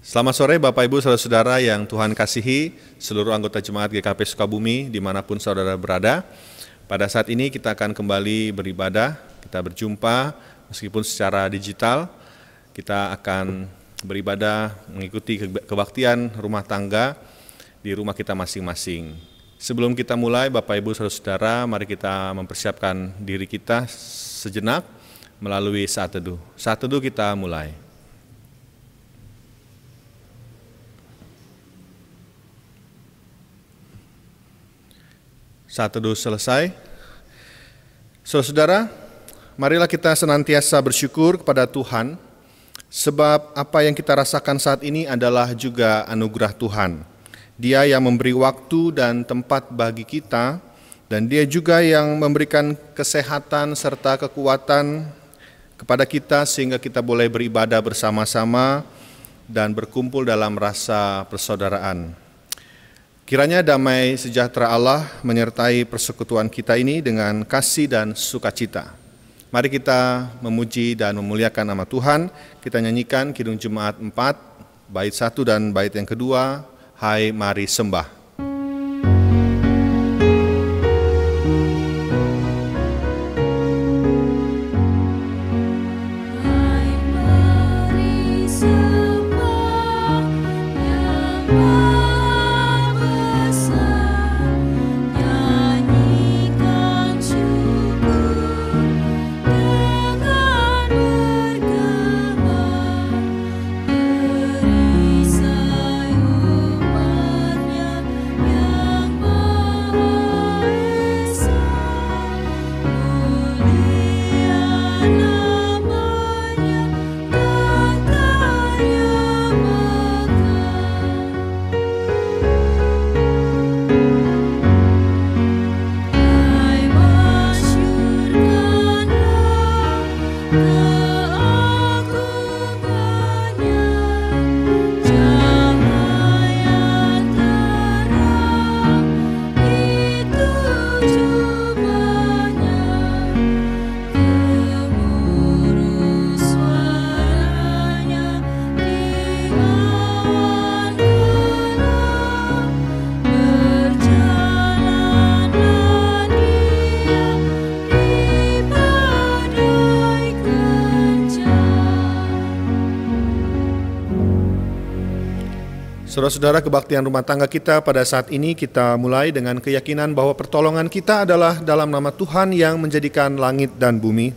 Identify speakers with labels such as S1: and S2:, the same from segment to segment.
S1: Selamat sore Bapak Ibu Saudara-saudara yang Tuhan kasihi, seluruh anggota Jemaat GKP Sukabumi dimanapun saudara berada. Pada saat ini kita akan kembali beribadah, kita berjumpa meskipun secara digital. Kita akan beribadah mengikuti kebaktian rumah tangga di rumah kita masing-masing. Sebelum kita mulai Bapak Ibu Saudara-saudara, mari kita mempersiapkan diri kita sejenak melalui saat teduh. Saat teduh kita mulai. Saat teduh selesai. Saudara-saudara, marilah kita senantiasa bersyukur kepada Tuhan, sebab apa yang kita rasakan saat ini adalah juga anugerah Tuhan. Dia yang memberi waktu dan tempat bagi kita, dan Dia juga yang memberikan kesehatan serta kekuatan kepada kita sehingga kita boleh beribadah bersama-sama dan berkumpul dalam rasa persaudaraan. Kiranya damai sejahtera Allah menyertai persekutuan kita ini dengan kasih dan sukacita. Mari kita memuji dan memuliakan nama Tuhan. Kita nyanyikan Kidung Jemaat 4, bait 1 dan bait yang kedua, Hai Mari Sembah. Saudara-saudara, kebaktian rumah tangga kita pada saat ini kita mulai dengan keyakinan bahwa pertolongan kita adalah dalam nama Tuhan yang menjadikan langit dan bumi.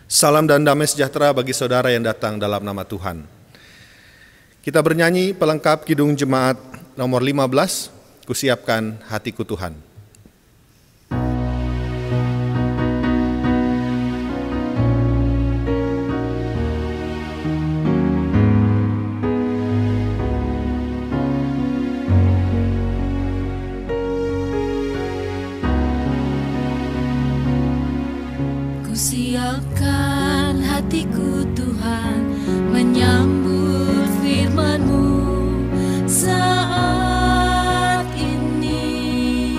S1: Salam dan damai sejahtera bagi saudara yang datang dalam nama Tuhan. Kita bernyanyi pelengkap Kidung Jemaat nomor 15, Kusiapkan Hatiku Tuhan.
S2: Siapkan hatiku Tuhan menyambut firman-Mu saat ini.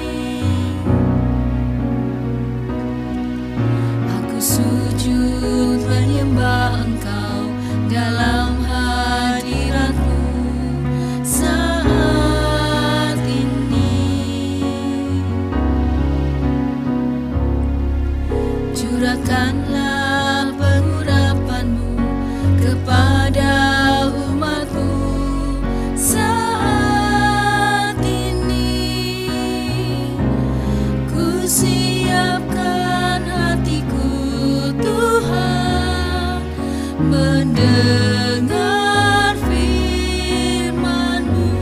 S2: Aku sujud menyembah Engkau dalam hadirat-Mu saat ini. Curahkanlah pengurapan-Mu kepada umat-Mu saat ini. Ku siapkan hatiku Tuhan mendengar firman-Mu.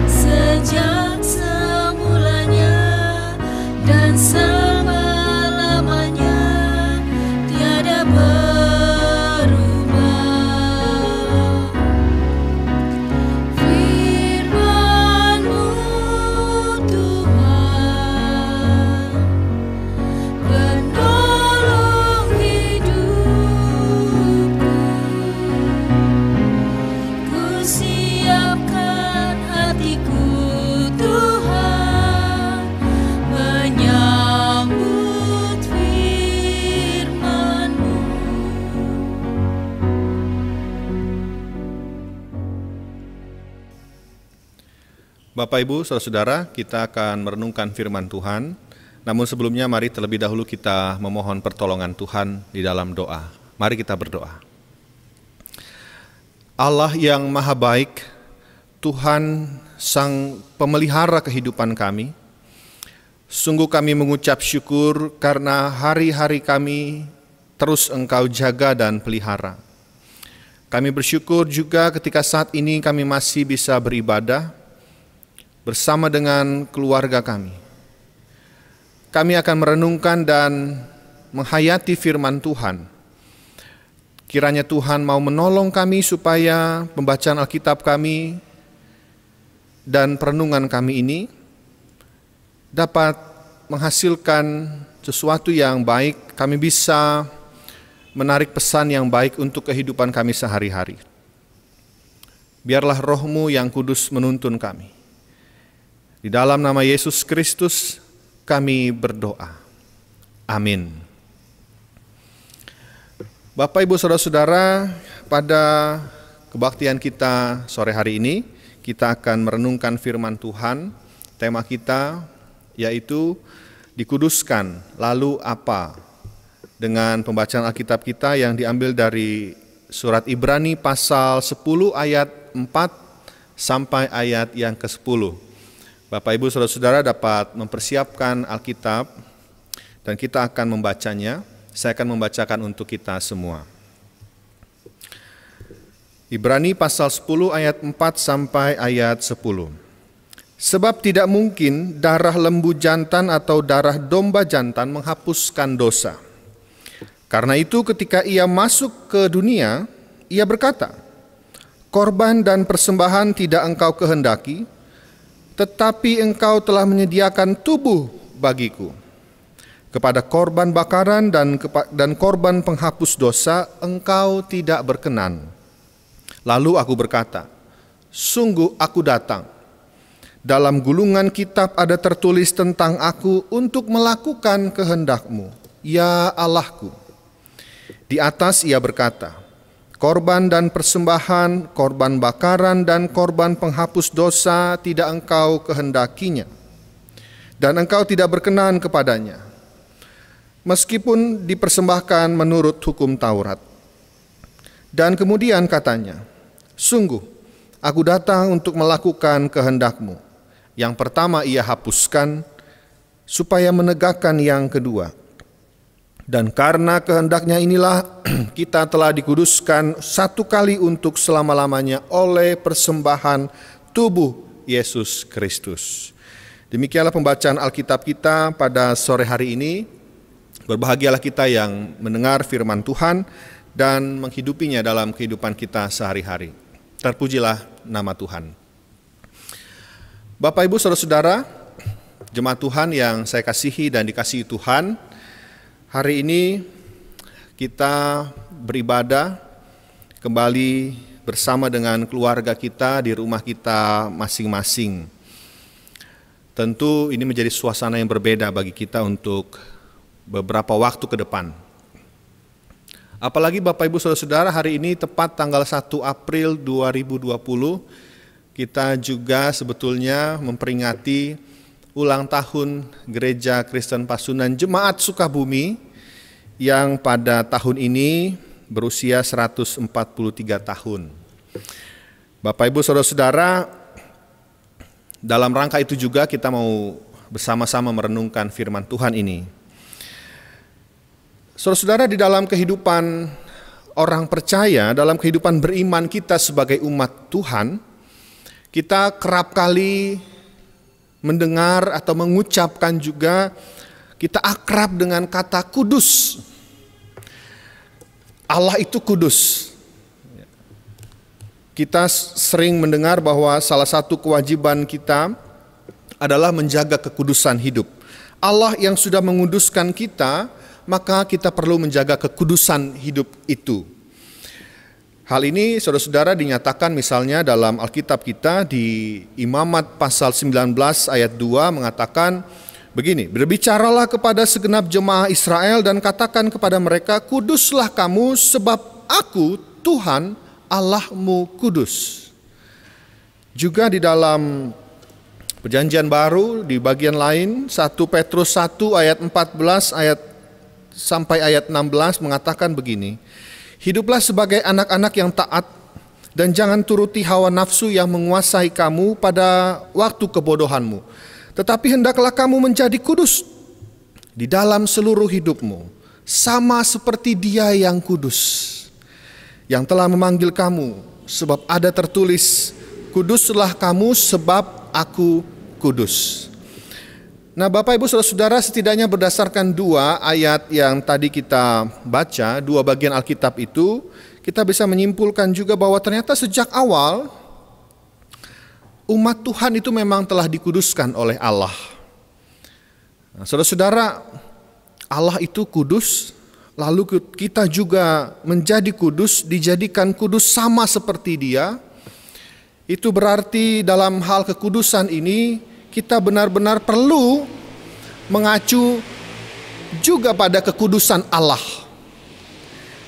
S3: Sejak semulanya dan selama-lamanya.
S1: Bapak, Ibu, Saudara-saudara, kita akan merenungkan firman Tuhan. Namun sebelumnya mari terlebih dahulu kita memohon pertolongan Tuhan di dalam doa. Mari kita berdoa. Allah yang maha baik, Tuhan Sang Pemelihara kehidupan kami, sungguh kami mengucap syukur karena hari-hari kami terus Engkau jaga dan pelihara. Kami bersyukur juga ketika saat ini kami masih bisa beribadah bersama dengan keluarga kami. Kami akan merenungkan dan menghayati firman Tuhan. Kiranya Tuhan mau menolong kami supaya pembacaan Alkitab kami dan perenungan kami ini dapat menghasilkan sesuatu yang baik. Kami bisa menarik pesan yang baik untuk kehidupan kami sehari-hari. Biarlah Roh-Mu yang kudus menuntun kami. Di dalam nama Yesus Kristus kami berdoa. Amin. Bapak, Ibu, Saudara-saudara, pada kebaktian kita sore hari ini, kita akan merenungkan firman Tuhan. Tema kita yaitu dikuduskan, lalu apa? Dengan pembacaan Alkitab kita yang diambil dari surat Ibrani pasal 10 ayat 4 sampai ayat yang ke-10. Bapak, Ibu, Saudara-saudara dapat mempersiapkan Alkitab dan kita akan membacanya. Saya akan membacakan untuk kita semua. Ibrani pasal 10 ayat 4 sampai ayat 10. Sebab tidak mungkin darah lembu jantan atau darah domba jantan menghapuskan dosa. Karena itu ketika ia masuk ke dunia, ia berkata, korban dan persembahan tidak engkau kehendaki, tetapi engkau telah menyediakan tubuh bagiku. Kepada korban bakaran dan korban penghapus dosa engkau tidak berkenan. Lalu aku berkata, sungguh aku datang. Dalam gulungan kitab ada tertulis tentang aku untuk melakukan kehendak-Mu, ya Allahku. Di atas ia berkata, korban dan persembahan, korban bakaran dan korban penghapus dosa tidak engkau kehendakinya, dan engkau tidak berkenan kepadanya, meskipun dipersembahkan menurut hukum Taurat. Dan kemudian katanya, sungguh aku datang untuk melakukan kehendak-Mu. Yang pertama ia hapuskan, supaya menegakkan yang kedua. Dan karena kehendaknya inilah kita telah dikuduskan satu kali untuk selama-lamanya oleh persembahan tubuh Yesus Kristus. Demikianlah pembacaan Alkitab kita pada sore hari ini. Berbahagialah kita yang mendengar firman Tuhan dan menghidupinya dalam kehidupan kita sehari-hari. Terpujilah nama Tuhan. Bapak, Ibu, Saudara-saudara, jemaat Tuhan yang saya kasihi dan dikasihi Tuhan, hari ini kita beribadah kembali bersama dengan keluarga kita di rumah kita masing-masing. Tentu ini menjadi suasana yang berbeda bagi kita untuk beberapa waktu ke depan. Apalagi Bapak, Ibu, Saudara-saudara, hari ini tepat tanggal 1 April 2020, kita juga sebetulnya memperingati ulang tahun Gereja Kristen Pasundan Jemaat Sukabumi yang pada tahun ini berusia 143 tahun. Bapak, Ibu, Saudara-saudara, dalam rangka itu juga kita mau bersama-sama merenungkan firman Tuhan ini. Saudara-saudara, di dalam kehidupan orang percaya, dalam kehidupan beriman kita sebagai umat Tuhan, kita kerap kali mendengar atau mengucapkan juga, kita akrab dengan kata kudus. Allah itu kudus. Kita sering mendengar bahwa salah satu kewajiban kita adalah menjaga kekudusan hidup. Allah yang sudah menguduskan kita, maka kita perlu menjaga kekudusan hidup itu. Hal ini saudara-saudara dinyatakan misalnya dalam Alkitab kita di Imamat pasal 19 ayat 2 mengatakan begini, berbicaralah kepada segenap jemaah Israel dan katakan kepada mereka, kuduslah kamu sebab aku Tuhan Allahmu kudus. Juga di dalam Perjanjian Baru di bagian lain 1 Petrus 1 ayat 14 sampai ayat 16 mengatakan begini. Hiduplah sebagai anak-anak yang taat dan jangan turuti hawa nafsu yang menguasai kamu pada waktu kebodohanmu. Tetapi hendaklah kamu menjadi kudus di dalam seluruh hidupmu, sama seperti Dia yang kudus, yang telah memanggil kamu, sebab ada tertulis, kuduslah kamu sebab aku kudus. Nah, Bapak Ibu Saudara-saudara, setidaknya berdasarkan dua ayat yang tadi kita baca, dua bagian Alkitab itu, kita bisa menyimpulkan juga bahwa ternyata sejak awal umat Tuhan itu memang telah dikuduskan oleh Allah. Nah, saudara-saudara, Allah itu kudus, lalu kita juga menjadi kudus, dijadikan kudus sama seperti Dia. Itu berarti dalam hal kekudusan ini kita benar-benar perlu mengacu juga pada kekudusan Allah.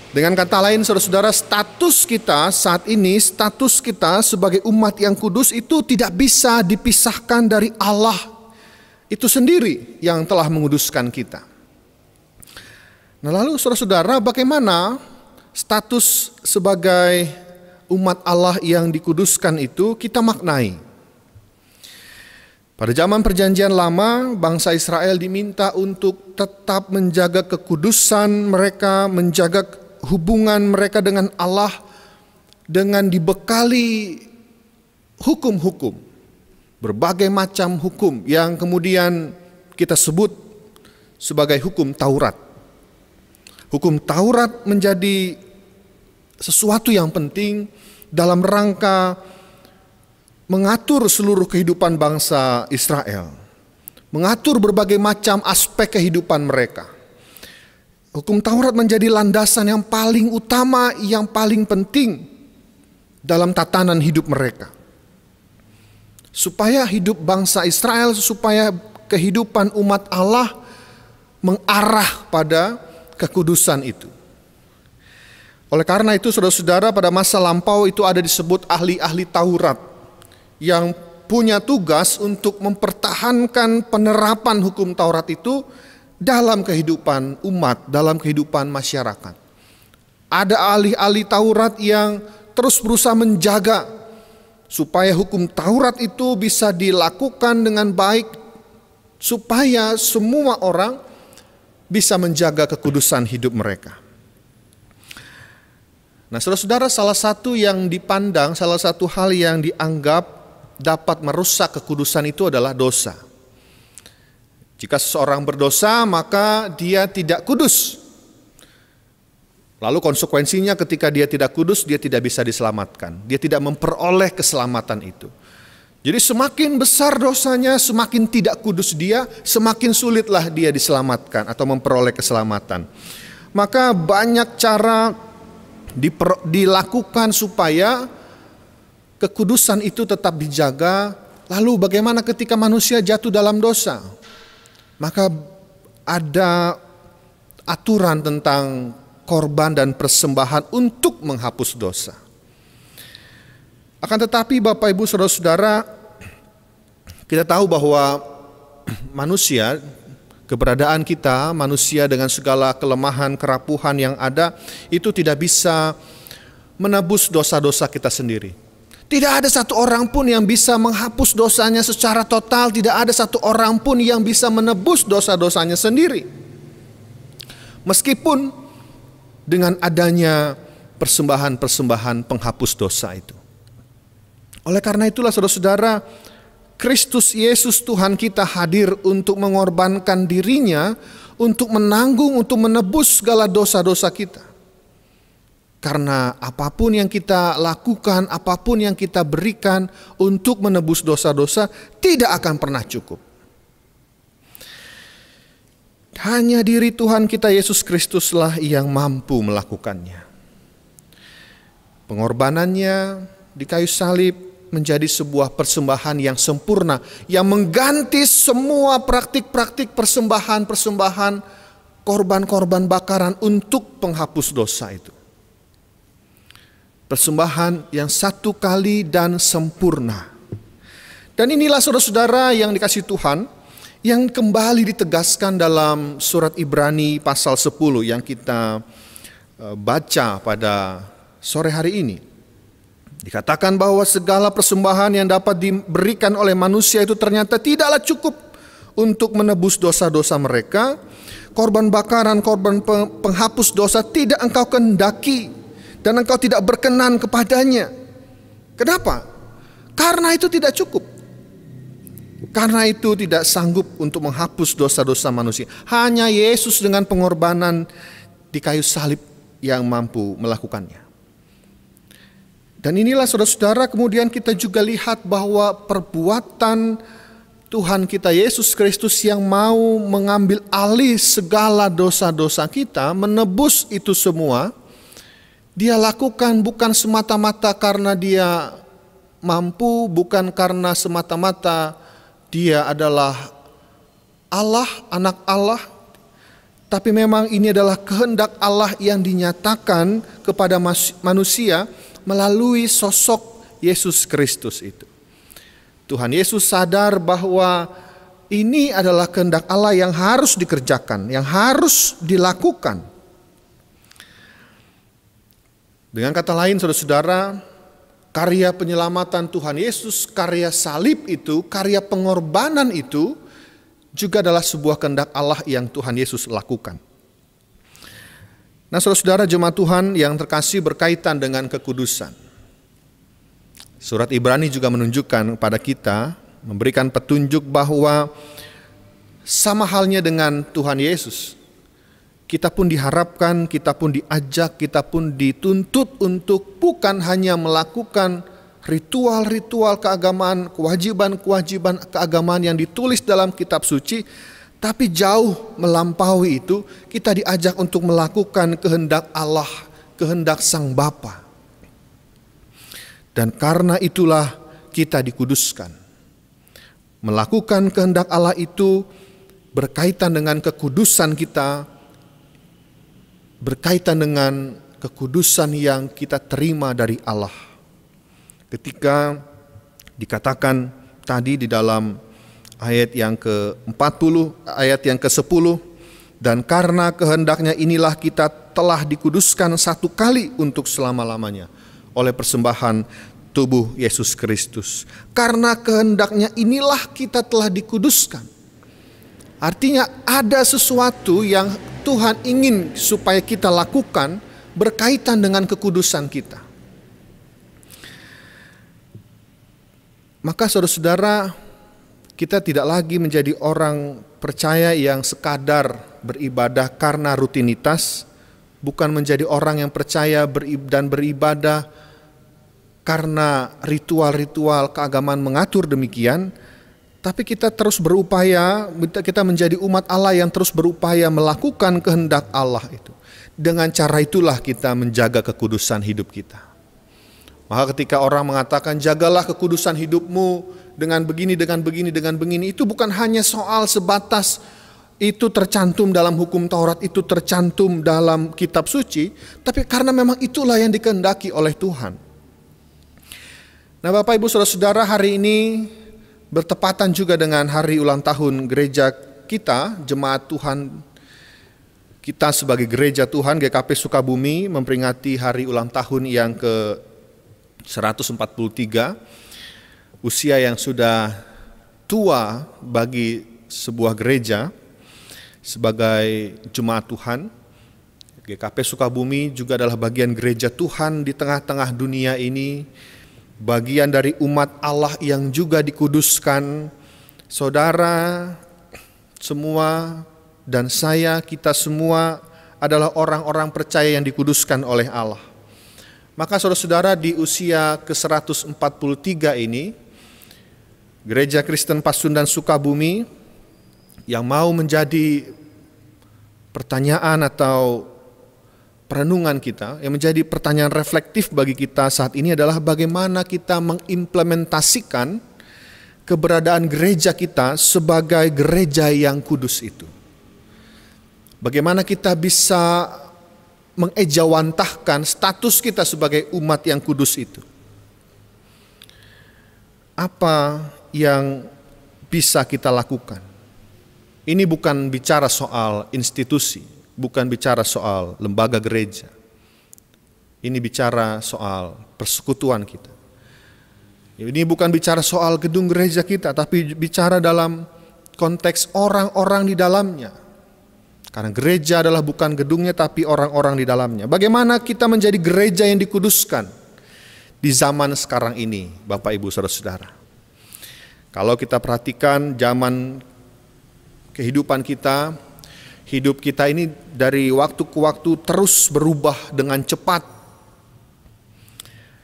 S1: Dengan kata lain, saudara-saudara, status kita saat ini, status kita sebagai umat yang kudus itu tidak bisa dipisahkan dari Allah itu sendiri yang telah menguduskan kita. Nah, lalu saudara-saudara, bagaimana status sebagai umat Allah yang dikuduskan itu kita maknai? Pada zaman Perjanjian Lama, bangsa Israel diminta untuk tetap menjaga kekudusan mereka, menjaga hubungan mereka dengan Allah dengan dibekali hukum-hukum, berbagai macam hukum yang kemudian kita sebut sebagai hukum Taurat. Hukum Taurat menjadi sesuatu yang penting dalam rangka mengatur seluruh kehidupan bangsa Israel, mengatur berbagai macam aspek kehidupan mereka. Hukum Taurat menjadi landasan yang paling utama, yang paling penting dalam tatanan hidup mereka. Supaya hidup bangsa Israel, supaya kehidupan umat Allah mengarah pada kekudusan itu. Oleh karena itu, saudara-saudara, pada masa lampau itu ada disebut ahli-ahli Taurat yang punya tugas untuk mempertahankan penerapan hukum Taurat itu dalam kehidupan umat, dalam kehidupan masyarakat. Ada ahli-ahli Taurat yang terus berusaha menjaga supaya hukum Taurat itu bisa dilakukan dengan baik, supaya semua orang bisa menjaga kekudusan hidup mereka. Nah, saudara-saudara, salah satu yang dipandang, salah satu hal yang dianggap dapat merusak kekudusan itu adalah dosa. Jika seseorang berdosa, maka dia tidak kudus. Lalu konsekuensinya ketika dia tidak kudus, dia tidak bisa diselamatkan. Dia tidak memperoleh keselamatan itu. Jadi semakin besar dosanya, semakin tidak kudus dia, semakin sulitlah dia diselamatkan atau memperoleh keselamatan. Maka banyak cara dilakukan supaya kekudusan itu tetap dijaga. Lalu bagaimana ketika manusia jatuh dalam dosa? Maka ada aturan tentang korban dan persembahan untuk menghapus dosa. Akan tetapi Bapak Ibu Saudara-saudara, kita tahu bahwa manusia, keberadaan kita, manusia dengan segala kelemahan, kerapuhan yang ada, itu tidak bisa menebus dosa-dosa kita sendiri. Tidak ada satu orang pun yang bisa menghapus dosanya secara total. Tidak ada satu orang pun yang bisa menebus dosa-dosanya sendiri. Meskipun dengan adanya persembahan-persembahan penghapus dosa itu. Oleh karena itulah saudara-saudara, Kristus Yesus Tuhan kita hadir untuk mengorbankan dirinya, untuk menanggung, untuk menebus segala dosa-dosa kita. Karena apapun yang kita lakukan, apapun yang kita berikan untuk menebus dosa-dosa tidak akan pernah cukup. Hanya diri Tuhan kita Yesus Kristuslah yang mampu melakukannya. Pengorbanannya di kayu salib menjadi sebuah persembahan yang sempurna, yang mengganti semua praktik-praktik persembahan-persembahan, korban-korban bakaran untuk penghapus dosa itu. Persembahan yang satu kali dan sempurna. Dan inilah saudara-saudara yang dikasihi Tuhan, yang kembali ditegaskan dalam surat Ibrani pasal 10 yang kita baca pada sore hari ini. Dikatakan bahwa segala persembahan yang dapat diberikan oleh manusia itu ternyata tidaklah cukup untuk menebus dosa-dosa mereka. Korban bakaran, korban penghapus dosa tidak engkau kehendaki, dan engkau tidak berkenan kepadanya. Kenapa? Karena itu tidak cukup. Karena itu tidak sanggup untuk menghapus dosa-dosa manusia. Hanya Yesus dengan pengorbanan di kayu salib yang mampu melakukannya. Dan inilah saudara-saudara, kemudian kita juga lihat bahwa perbuatan Tuhan kita Yesus Kristus yang mau mengambil alih segala dosa-dosa kita, menebus itu semua, Dia lakukan bukan semata-mata karena Dia mampu, bukan karena semata-mata Dia adalah Allah, anak Allah, tapi memang ini adalah kehendak Allah yang dinyatakan kepada manusia melalui sosok Yesus Kristus itu. Tuhan Yesus sadar bahwa ini adalah kehendak Allah yang harus dikerjakan, yang harus dilakukan. Dengan kata lain, saudara-saudara, karya penyelamatan Tuhan Yesus, karya salib itu, karya pengorbanan itu juga adalah sebuah kehendak Allah yang Tuhan Yesus lakukan. Nah, saudara-saudara jemaat Tuhan yang terkasih, berkaitan dengan kekudusan, surat Ibrani juga menunjukkan pada kita, memberikan petunjuk bahwa sama halnya dengan Tuhan Yesus, kita pun diharapkan, kita pun diajak, kita pun dituntut untuk bukan hanya melakukan ritual-ritual keagamaan, kewajiban-kewajiban keagamaan yang ditulis dalam kitab suci, tapi jauh melampaui itu, kita diajak untuk melakukan kehendak Allah, kehendak Sang Bapa. Dan karena itulah kita dikuduskan. Melakukan kehendak Allah itu berkaitan dengan kekudusan kita, berkaitan dengan kekudusan yang kita terima dari Allah. Ketika dikatakan tadi di dalam ayat yang ke-40, ayat yang ke-10, dan karena kehendaknya inilah kita telah dikuduskan satu kali untuk selama-lamanya oleh persembahan tubuh Yesus Kristus. Karena kehendaknya inilah kita telah dikuduskan. Artinya ada sesuatu yang Tuhan ingin supaya kita lakukan berkaitan dengan kekudusan kita. Maka saudara-saudara, kita tidak lagi menjadi orang percaya yang sekadar beribadah karena rutinitas, bukan menjadi orang yang percaya dan beribadah karena ritual-ritual keagamaan mengatur demikian, tapi kita terus berupaya, kita menjadi umat Allah yang terus berupaya melakukan kehendak Allah itu. Dengan cara itulah kita menjaga kekudusan hidup kita. Maka ketika orang mengatakan jagalah kekudusan hidupmu dengan begini, dengan begini, dengan begini, itu bukan hanya soal sebatas itu tercantum dalam hukum Taurat, itu tercantum dalam kitab suci, tapi karena memang itulah yang dikehendaki oleh Tuhan. Nah, Bapak Ibu Saudara-saudara, hari ini bertepatan juga dengan hari ulang tahun gereja kita, jemaat Tuhan kita sebagai gereja Tuhan GKP Sukabumi memperingati hari ulang tahun yang ke-143, usia yang sudah tua bagi sebuah gereja. Sebagai jemaat Tuhan, GKP Sukabumi juga adalah bagian gereja Tuhan di tengah-tengah dunia ini, bagian dari umat Allah yang juga dikuduskan. Saudara semua dan saya, kita semua adalah orang-orang percaya yang dikuduskan oleh Allah. Maka saudara-saudara, di usia ke-143 ini, Gereja Kristen Pasundan Sukabumi yang mau menjadi pertanyaan atau perenungan kita, yang menjadi pertanyaan reflektif bagi kita saat ini adalah bagaimana kita mengimplementasikan keberadaan gereja kita sebagai gereja yang kudus itu. Bagaimana kita bisa mengejawantahkan status kita sebagai umat yang kudus itu. Apa yang bisa kita lakukan? Ini bukan bicara soal institusi, bukan bicara soal lembaga gereja. Ini bicara soal persekutuan kita. Ini bukan bicara soal gedung gereja kita, tapi bicara dalam konteks orang-orang di dalamnya. Karena gereja adalah bukan gedungnya, tapi orang-orang di dalamnya. Bagaimana kita menjadi gereja yang dikuduskan di zaman sekarang ini, Bapak Ibu Saudara-saudara? Kalau kita perhatikan zaman kehidupan kita, hidup kita ini dari waktu ke waktu terus berubah dengan cepat.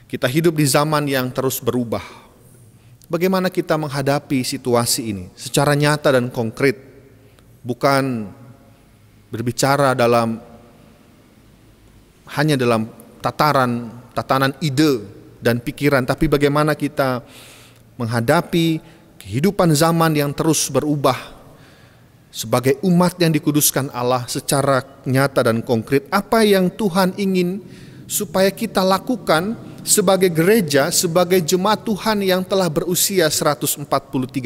S1: Kita hidup di zaman yang terus berubah. Bagaimana kita menghadapi situasi ini secara nyata dan konkret, bukan berbicara hanya dalam tatanan ide dan pikiran, tapi bagaimana kita menghadapi kehidupan zaman yang terus berubah sebagai umat yang dikuduskan Allah secara nyata dan konkret. Apa yang Tuhan ingin supaya kita lakukan sebagai gereja, sebagai jemaat Tuhan yang telah berusia 143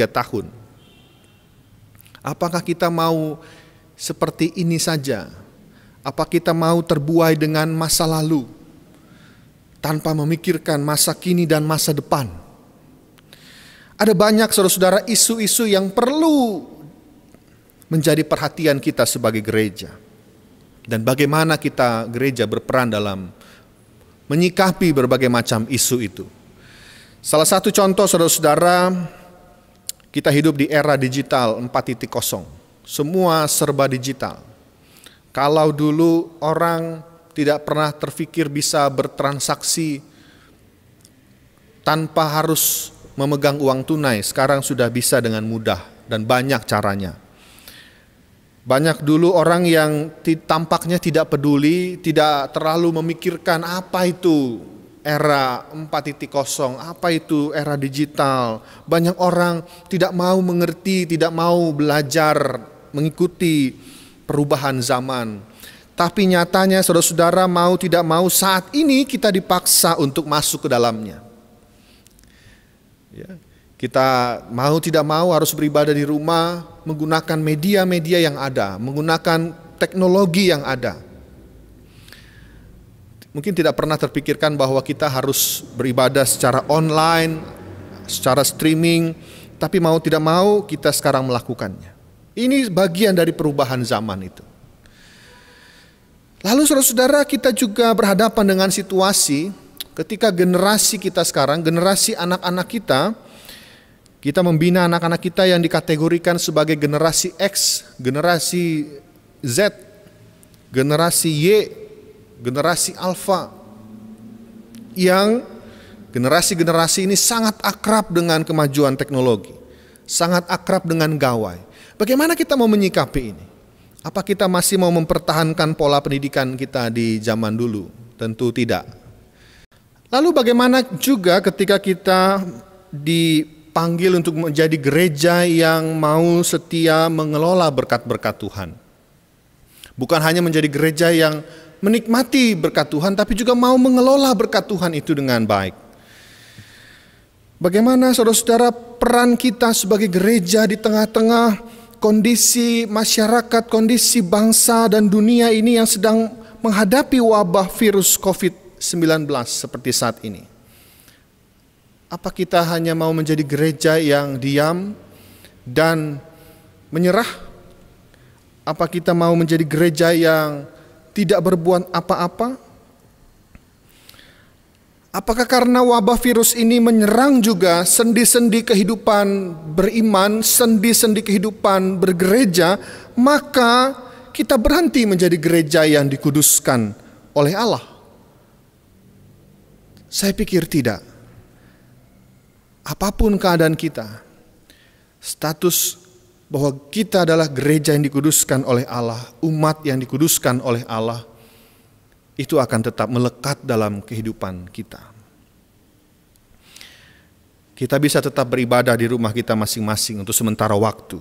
S1: tahun. Apakah kita mau seperti ini saja? Apa kita mau terbuai dengan masa lalu tanpa memikirkan masa kini dan masa depan? Ada banyak saudara-saudara isu-isu yang perlu menjadi perhatian kita sebagai gereja. Dan bagaimana kita gereja berperan dalam menyikapi berbagai macam isu itu. Salah satu contoh saudara-saudara, kita hidup di era digital 4.0. Semua serba digital. Kalau dulu orang tidak pernah terfikir bisa bertransaksi tanpa harus memegang uang tunai, sekarang sudah bisa dengan mudah dan banyak caranya. Banyak dulu orang yang tampaknya tidak peduli, tidak terlalu memikirkan apa itu era 4.0, apa itu era digital. Banyak orang tidak mau mengerti, tidak mau belajar, mengikuti perubahan zaman. Tapi nyatanya saudara-saudara, mau tidak mau saat ini kita dipaksa untuk masuk ke dalamnya. Ya. Kita mau tidak mau harus beribadah di rumah, menggunakan media-media yang ada, menggunakan teknologi yang ada. Mungkin tidak pernah terpikirkan bahwa kita harus beribadah secara online, secara streaming, tapi mau tidak mau kita sekarang melakukannya. Ini bagian dari perubahan zaman itu. Lalu saudara-saudara, kita juga berhadapan dengan situasi ketika generasi kita sekarang, generasi anak-anak kita membina anak-anak kita yang dikategorikan sebagai generasi X, generasi Z, generasi Y, generasi Alpha, yang generasi-generasi ini sangat akrab dengan kemajuan teknologi, sangat akrab dengan gawai. Bagaimana kita mau menyikapi ini? Apa kita masih mau mempertahankan pola pendidikan kita di zaman dulu? Tentu tidak. Lalu bagaimana juga ketika kita dipanggil untuk menjadi gereja yang mau setia mengelola berkat-berkat Tuhan. Bukan hanya menjadi gereja yang menikmati berkat Tuhan, tapi juga mau mengelola berkat Tuhan itu dengan baik. Bagaimana saudara-saudara peran kita sebagai gereja di tengah-tengah kondisi masyarakat, kondisi bangsa dan dunia ini yang sedang menghadapi wabah virus COVID-19 seperti saat ini. Apa kita hanya mau menjadi gereja yang diam dan menyerah? Apa kita mau menjadi gereja yang tidak berbuat apa-apa? Apakah karena wabah virus ini menyerang juga sendi-sendi kehidupan beriman, sendi-sendi kehidupan bergereja, maka kita berhenti menjadi gereja yang dikuduskan oleh Allah? Saya pikir tidak. Apapun keadaan kita, status bahwa kita adalah gereja yang dikuduskan oleh Allah, umat yang dikuduskan oleh Allah, itu akan tetap melekat dalam kehidupan kita. Kita bisa tetap beribadah di rumah kita masing-masing untuk sementara waktu.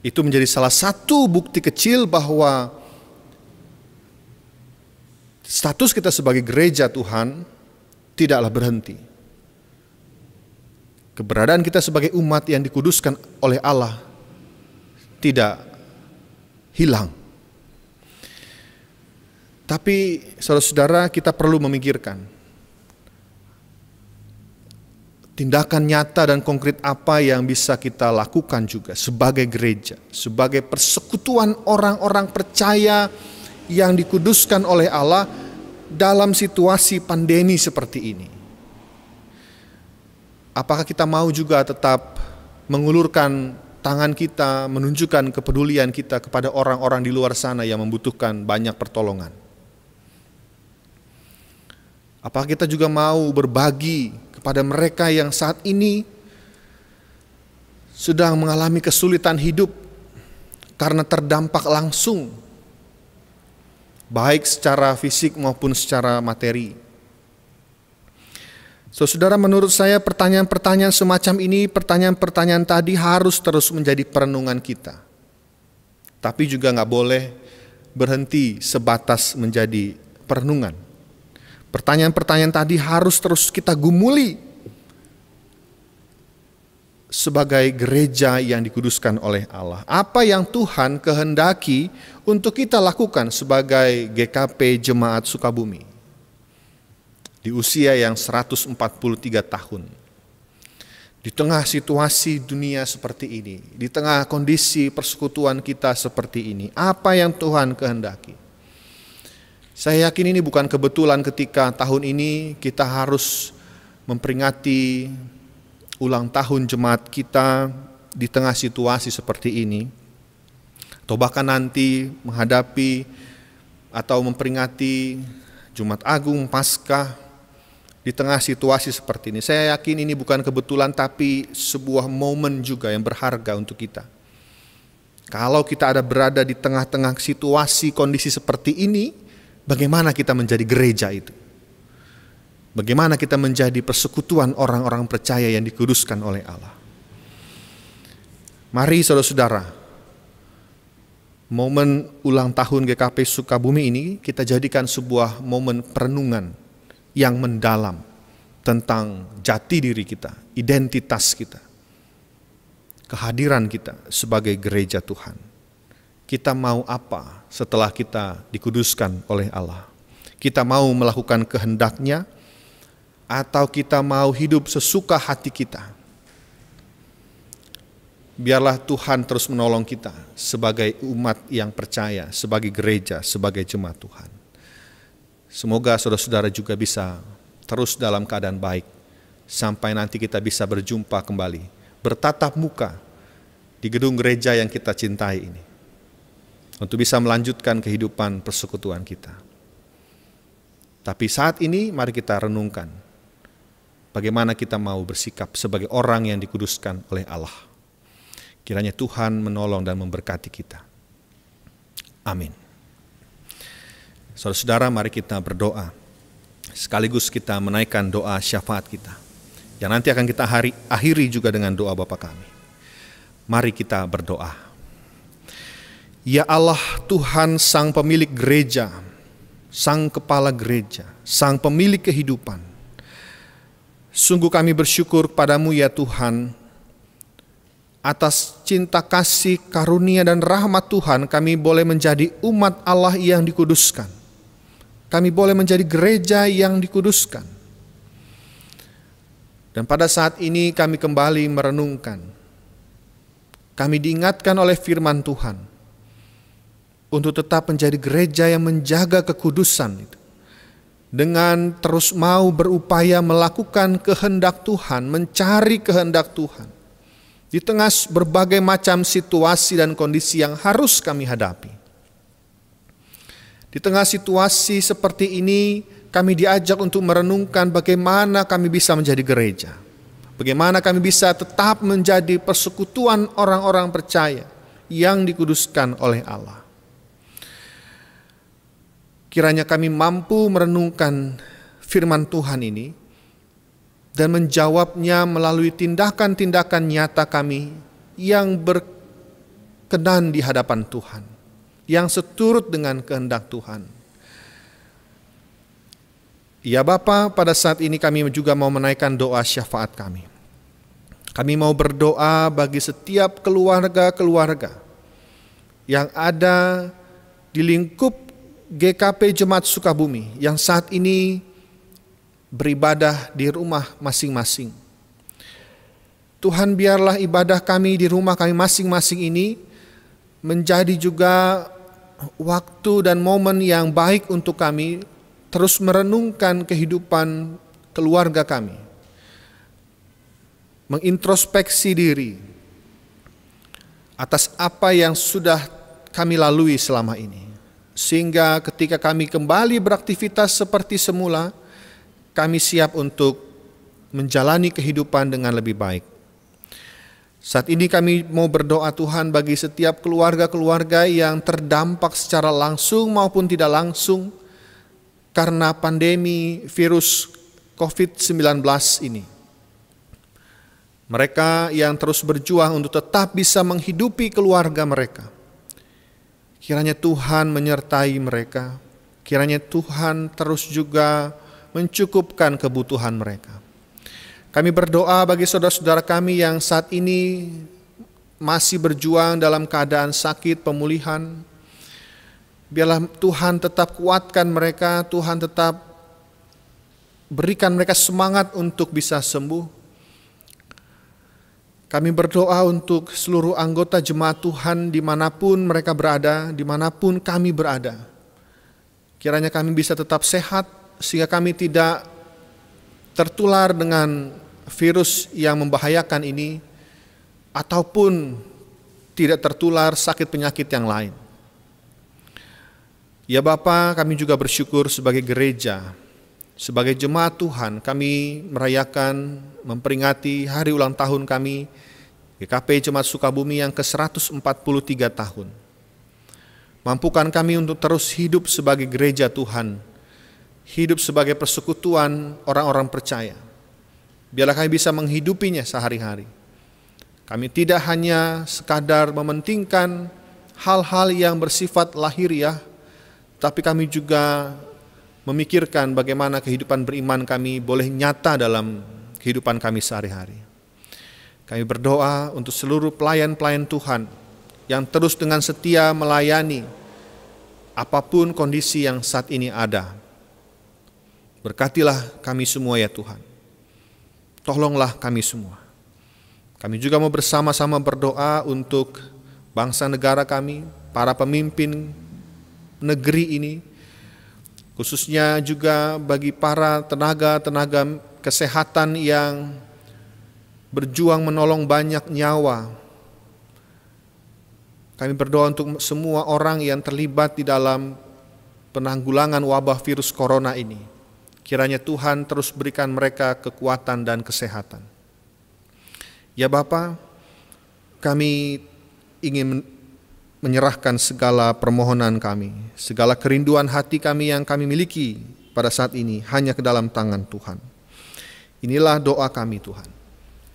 S1: Itu menjadi salah satu bukti kecil bahwa status kita sebagai gereja Tuhan tidaklah berhenti. Keberadaan kita sebagai umat yang dikuduskan oleh Allah tidak hilang. Tapi saudara-saudara, kita perlu memikirkan tindakan nyata dan konkret apa yang bisa kita lakukan juga sebagai gereja, sebagai persekutuan orang-orang percaya yang dikuduskan oleh Allah dalam situasi pandemi seperti ini. Apakah kita mau juga tetap mengulurkan tangan kita, menunjukkan kepedulian kita kepada orang-orang di luar sana yang membutuhkan banyak pertolongan? Apakah kita juga mau berbagi kepada mereka yang saat ini sedang mengalami kesulitan hidup karena terdampak langsung, baik secara fisik maupun secara materi? Saudara, menurut saya pertanyaan-pertanyaan semacam ini, pertanyaan-pertanyaan tadi harus terus menjadi perenungan kita. Tapi juga nggak boleh berhenti sebatas menjadi perenungan. Pertanyaan-pertanyaan tadi harus terus kita gumuli sebagai gereja yang dikuduskan oleh Allah. Apa yang Tuhan kehendaki untuk kita lakukan sebagai GKP Jemaat Sukabumi di usia yang 143 tahun. Di tengah situasi dunia seperti ini, di tengah kondisi persekutuan kita seperti ini, apa yang Tuhan kehendaki? Saya yakin ini bukan kebetulan ketika tahun ini kita harus memperingati ulang tahun jemaat kita di tengah situasi seperti ini, atau bahkan nanti menghadapi atau memperingati Jumat Agung, Paskah di tengah situasi seperti ini. Saya yakin ini bukan kebetulan, tapi sebuah momen juga yang berharga untuk kita. Kalau kita ada berada di tengah-tengah situasi kondisi seperti ini, bagaimana kita menjadi gereja itu? Bagaimana kita menjadi persekutuan orang-orang percaya yang dikuduskan oleh Allah? Mari saudara-saudara, momen ulang tahun GKP Sukabumi ini kita jadikan sebuah momen perenungan yang mendalam tentang jati diri kita, identitas kita, kehadiran kita sebagai gereja Tuhan. Kita mau apa setelah kita dikuduskan oleh Allah? Kita mau melakukan kehendak-Nya atau kita mau hidup sesuka hati kita? Biarlah Tuhan terus menolong kita sebagai umat yang percaya, sebagai gereja, sebagai jemaat Tuhan. Semoga saudara-saudara juga bisa terus dalam keadaan baik sampai nanti kita bisa berjumpa kembali, bertatap muka di gedung gereja yang kita cintai ini, untuk bisa melanjutkan kehidupan persekutuan kita. Tapi saat ini mari kita renungkan bagaimana kita mau bersikap sebagai orang yang dikuduskan oleh Allah. Kiranya Tuhan menolong dan memberkati kita. Amin. Saudara-saudara, mari kita berdoa. Sekaligus kita menaikkan doa syafaat kita, yang nanti akan kita akhiri juga dengan doa Bapa kami. Mari kita berdoa. Ya Allah, Tuhan Sang Pemilik gereja, Sang Kepala gereja, Sang Pemilik kehidupan, sungguh kami bersyukur kepadamu ya Tuhan, atas cinta kasih, karunia dan rahmat Tuhan kami boleh menjadi umat Allah yang dikuduskan. Kami boleh menjadi gereja yang dikuduskan. Dan pada saat ini kami kembali merenungkan. Kami diingatkan oleh firman Tuhan untuk tetap menjadi gereja yang menjaga kekudusan itu, dengan terus mau berupaya melakukan kehendak Tuhan, mencari kehendak Tuhan di tengah berbagai macam situasi dan kondisi yang harus kami hadapi. Di tengah situasi seperti ini, kami diajak untuk merenungkan bagaimana kami bisa menjadi gereja. Bagaimana kami bisa tetap menjadi persekutuan orang-orang percaya yang dikuduskan oleh Allah. Kiranya kami mampu merenungkan firman Tuhan ini dan menjawabnya melalui tindakan-tindakan nyata kami yang berkenan di hadapan Tuhan, yang seturut dengan kehendak Tuhan. Ya Bapa, pada saat ini kami juga mau menaikkan doa syafaat kami. Kami mau berdoa bagi setiap keluarga-keluarga yang ada di lingkup GKP Jemaat Sukabumi yang saat ini beribadah di rumah masing-masing. Tuhan, biarlah ibadah kami di rumah kami masing-masing ini menjadi juga waktu dan momen yang baik untuk kami terus merenungkan kehidupan keluarga kami, mengintrospeksi diri atas apa yang sudah kami lalui selama ini. Sehingga ketika kami kembali beraktivitas seperti semula, kami siap untuk menjalani kehidupan dengan lebih baik. Saat ini kami mau berdoa Tuhan bagi setiap keluarga-keluarga yang terdampak secara langsung maupun tidak langsung karena pandemi virus COVID-19 ini. Mereka yang terus berjuang untuk tetap bisa menghidupi keluarga mereka. Kiranya Tuhan menyertai mereka, kiranya Tuhan terus juga mencukupkan kebutuhan mereka. Kami berdoa bagi saudara-saudara kami yang saat ini masih berjuang dalam keadaan sakit, pemulihan. Biarlah Tuhan tetap kuatkan mereka, Tuhan tetap berikan mereka semangat untuk bisa sembuh. Kami berdoa untuk seluruh anggota jemaat Tuhan dimanapun mereka berada, dimanapun kami berada. Kiranya kami bisa tetap sehat sehingga kami tidak tertular dengan virus yang membahayakan ini ataupun tidak tertular sakit penyakit yang lain. Ya Bapa, kami juga bersyukur sebagai gereja, sebagai jemaat Tuhan, kami merayakan, memperingati hari ulang tahun kami GKP Jemaat Sukabumi yang ke-143 tahun. Mampukan kami untuk terus hidup sebagai gereja Tuhan, hidup sebagai persekutuan orang-orang percaya. Biarlah kami bisa menghidupinya sehari-hari. Kami tidak hanya sekadar mementingkan hal-hal yang bersifat lahiriah, tapi kami juga memikirkan bagaimana kehidupan beriman kami boleh nyata dalam kehidupan kami sehari-hari. Kami berdoa untuk seluruh pelayan-pelayan Tuhan yang terus dengan setia melayani apapun kondisi yang saat ini ada. Berkatilah kami semua ya Tuhan. Tolonglah kami semua. Kami juga mau bersama-sama berdoa untuk bangsa negara kami, para pemimpin negeri ini, khususnya juga bagi para tenaga-tenaga kesehatan yang berjuang menolong banyak nyawa. Kami berdoa untuk semua orang yang terlibat di dalam penanggulangan wabah virus corona ini. Kiranya Tuhan terus berikan mereka kekuatan dan kesehatan. Ya Bapa, kami ingin menyerahkan segala permohonan kami, segala kerinduan hati kami yang kami miliki pada saat ini hanya ke dalam tangan Tuhan. Inilah doa kami Tuhan.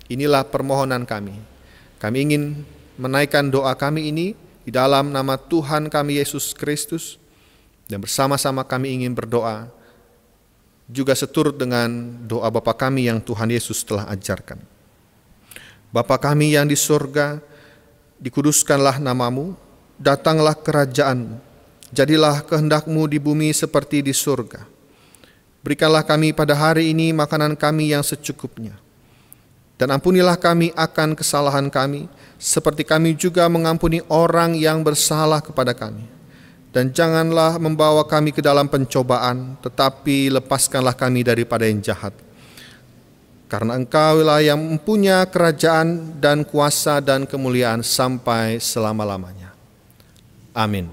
S1: Inilah permohonan kami. Kami ingin menaikkan doa kami ini di dalam nama Tuhan kami Yesus Kristus, dan bersama-sama kami ingin berdoa juga seturut dengan doa Bapa kami yang Tuhan Yesus telah ajarkan. Bapa kami yang di surga, dikuduskanlah namamu, datanglah kerajaanmu, jadilah kehendak-Mu di bumi seperti di surga. Berikanlah kami pada hari ini makanan kami yang secukupnya. Dan ampunilah kami akan kesalahan kami, seperti kami juga mengampuni orang yang bersalah kepada kami. Dan janganlah membawa kami ke dalam pencobaan, tetapi lepaskanlah kami daripada yang jahat. Karena Engkaulah yang mempunyai kerajaan dan kuasa dan kemuliaan sampai selama-lamanya. Amin.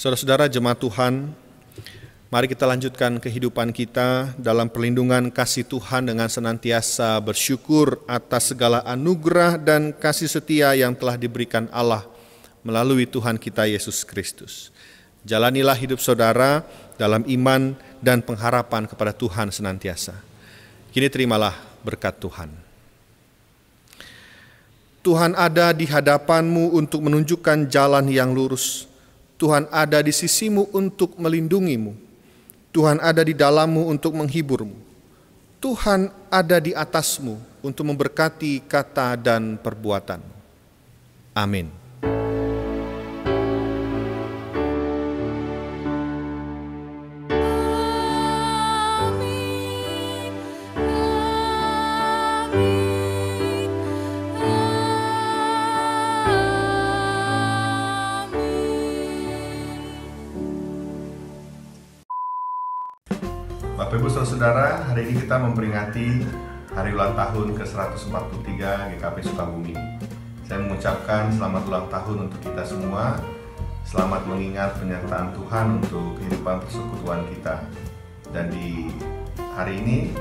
S1: Saudara-saudara jemaat Tuhan, mari kita lanjutkan kehidupan kita dalam perlindungan kasih Tuhan dengan senantiasa bersyukur atas segala anugerah dan kasih setia yang telah diberikan Allah melalui Tuhan kita Yesus Kristus. Jalanilah hidup saudara dalam iman dan pengharapan kepada Tuhan senantiasa. Kini terimalah berkat Tuhan. Tuhan ada di hadapanmu untuk menunjukkan jalan yang lurus. Tuhan ada di sisimu untuk melindungimu. Tuhan ada di dalammu untuk menghiburmu. Tuhan ada di atasmu untuk memberkati kata dan perbuatanmu. Amin. Bapak Ibu Saudara, hari ini kita memperingati hari ulang tahun ke-143 GKP Sukabumi. Saya mengucapkan selamat ulang tahun untuk kita semua. Selamat mengingat penyertaan Tuhan untuk kehidupan persekutuan kita. Dan di hari ini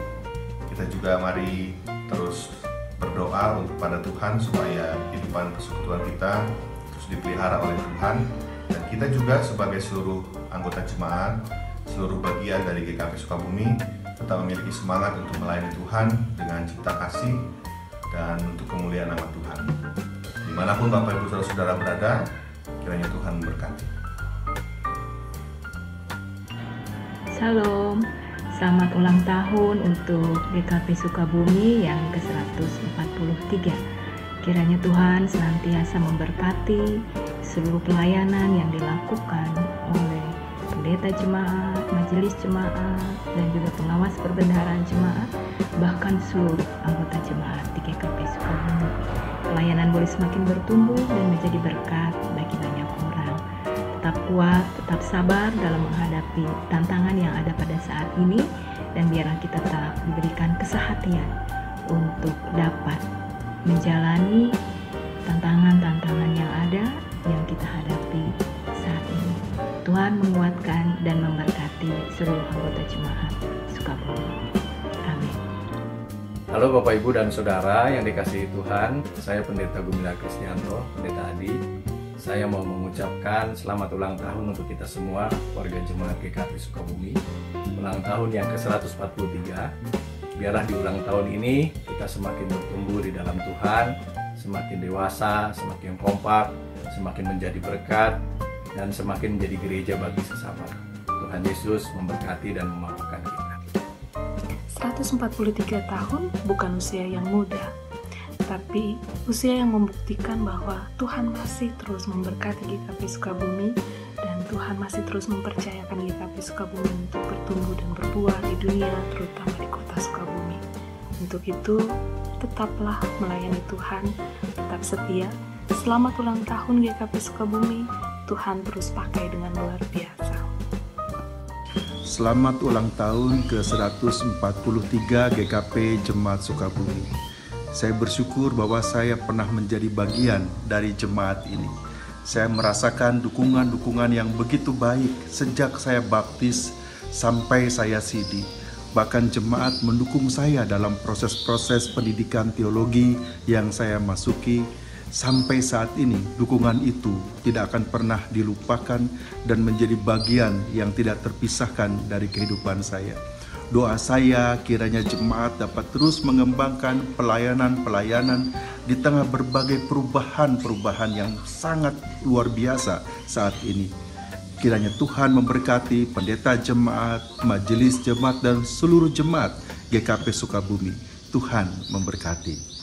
S1: kita juga mari terus berdoa untuk pada Tuhan supaya kehidupan persekutuan kita terus dipelihara oleh Tuhan. Dan kita juga sebagai seluruh anggota jemaat, seluruh bagian dari GKP Sukabumi tetap memiliki semangat untuk melayani Tuhan dengan cinta kasih dan untuk kemuliaan nama Tuhan. Dimanapun Bapak Ibu Saudara berada, kiranya Tuhan memberkati.
S3: Salam, selamat ulang tahun untuk GKP Sukabumi yang ke-143. Kiranya Tuhan senantiasa memberkati seluruh pelayanan yang dilakukan oleh pendeta jemaat, majelis jemaat, dan juga pengawas perbendaharaan jemaat, bahkan seluruh anggota jemaat di GKP Sukabumi. Pelayanan boleh semakin bertumbuh dan menjadi berkat bagi banyak orang. Tetap kuat, tetap sabar dalam menghadapi tantangan yang ada pada saat ini, dan biarlah kita tetap diberikan kesehatian untuk dapat menjalani tantangan-tantangan yang ada yang kita hadapi saat ini. Tuhan menguatkan dan memberkati seluruh anggota jemaat Sukabumi. Amin.
S4: Halo Bapak Ibu dan Saudara yang dikasihi Tuhan, saya Pendeta Gumilar Kristianto, Pendeta Adi. Saya mau mengucapkan selamat ulang tahun untuk kita semua, warga jemaat GKP Sukabumi. Ulang tahun yang ke-143. Biarlah di ulang tahun ini kita semakin bertumbuh di dalam Tuhan, semakin dewasa, semakin kompak, semakin menjadi berkat, dan semakin menjadi gereja bagi sesama. Tuhan Yesus memberkati dan memampukan kita.
S5: 143 tahun bukan usia yang muda, tapi usia yang membuktikan bahwa Tuhan masih terus memberkati GKP Sukabumi, dan Tuhan masih terus mempercayakan GKP Sukabumi untuk bertumbuh dan berbuah di dunia, terutama di kota Sukabumi. Untuk itu, tetaplah melayani Tuhan, tetap setia. Selamat ulang tahun GKP Sukabumi. Tuhan terus pakai dengan luar biasa.
S6: Selamat ulang tahun ke-143 GKP Jemaat Sukabumi. Saya bersyukur bahwa saya pernah menjadi bagian dari jemaat ini. Saya merasakan dukungan-dukungan yang begitu baik sejak saya baptis sampai saya sidi. Bahkan jemaat mendukung saya dalam proses-proses pendidikan teologi yang saya masuki. Sampai saat ini, dukungan itu tidak akan pernah dilupakan dan menjadi bagian yang tidak terpisahkan dari kehidupan saya. Doa saya kiranya jemaat dapat terus mengembangkan pelayanan-pelayanan di tengah berbagai perubahan-perubahan yang sangat luar biasa saat ini. Kiranya Tuhan memberkati pendeta jemaat, majelis jemaat, dan seluruh jemaat GKP Sukabumi. Tuhan memberkati.